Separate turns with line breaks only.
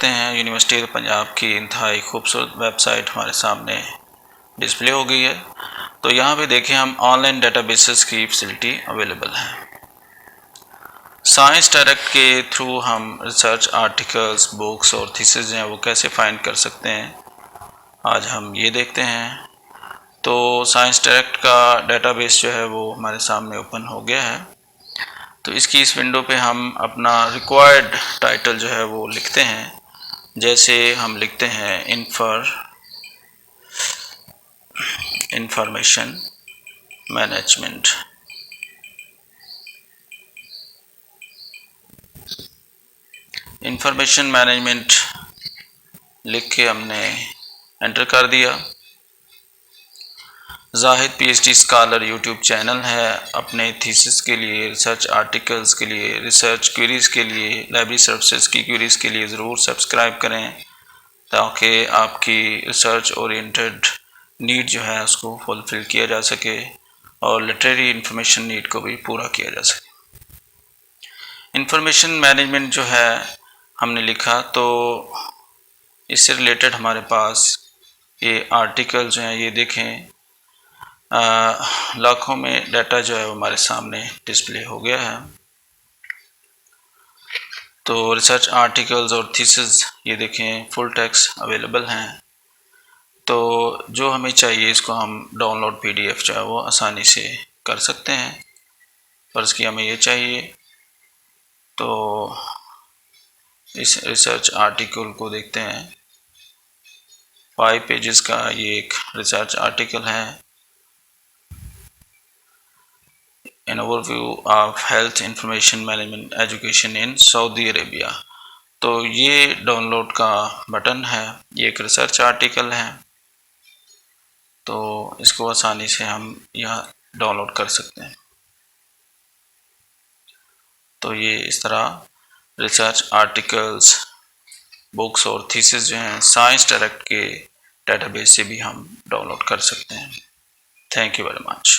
करते हैं। University of Punjab की इंतहाई खूबसूरत वेबसाइट हमारे सामने डिस्प्ले हो गई है। तो यहाँ पे देखें हम ऑनलाइन डेटाबेसेस की फैसिलिटी अवेलेबल है। साइंस डायरेक्ट के थ्रू हम रिसर्च आर्टिकल्स, बुक्स और थीसिस जो हैं वो कैसे फाइंड कर सकते हैं, आज हम ये देखते हैं। तो साइंस डायरेक्ट का डेटाबेस जो है वो हमारे सामने ओपन हो गया है। तो इसकी इस विंडो पे हम अपना रिक्वायर्ड टाइटल जो है वो लिखते हैं। जैसे हम लिखते हैं इंफॉर्मेशन मैनेजमेंट। इंफॉर्मेशन मैनेजमेंट लिख के हमने एंटर कर दिया। Zahid PhD scholar YouTube channel है। अपने थीसिस के लिए, रिसर्च आर्टिकल्स के लिए, रिसर्च क्वेरीज़ के लिए, लाइब्रेरी सर्विसेज की क्वेरीज़ के लिए ज़रूर सब्सक्राइब करें ताकि आपकी रिसर्च ओरिएंटेड नीड जो है उसको फुलफ़िल किया जा सके और लिटरेरी इंफॉर्मेशन नीड को भी पूरा किया जा सके। इंफॉर्मेशन मैनेजमेंट जो है हमने लिखा, तो इससे रिलेटेड हमारे पास ये आर्टिकल जो हैं ये देखें, लाखों में डाटा जो है वो हमारे सामने डिस्प्ले हो गया है। तो रिसर्च आर्टिकल्स और थीसिस ये देखें फुल टेक्स्ट अवेलेबल हैं। तो जो हमें चाहिए इसको हम डाउनलोड पीडीएफ जो है वो आसानी से कर सकते हैं। फर्ज़ की हमें ये चाहिए, तो इस रिसर्च आर्टिकल को देखते हैं। 5 पेजेस का ये एक रिसर्च आर्टिकल है, an overview of health information management education in Saudi Arabia. तो ये डाउनलोड का बटन है, ये एक रिसर्च आर्टिकल है, तो इसको आसानी से हम यहाँ डाउनलोड कर सकते हैं। तो ये इस तरह रिसर्च आर्टिकल्स, बुक्स और थीसिस जो हैं साइंस डायरेक्ट के डेटाबेस से भी हम डाउनलोड कर सकते हैं। Thank you very much.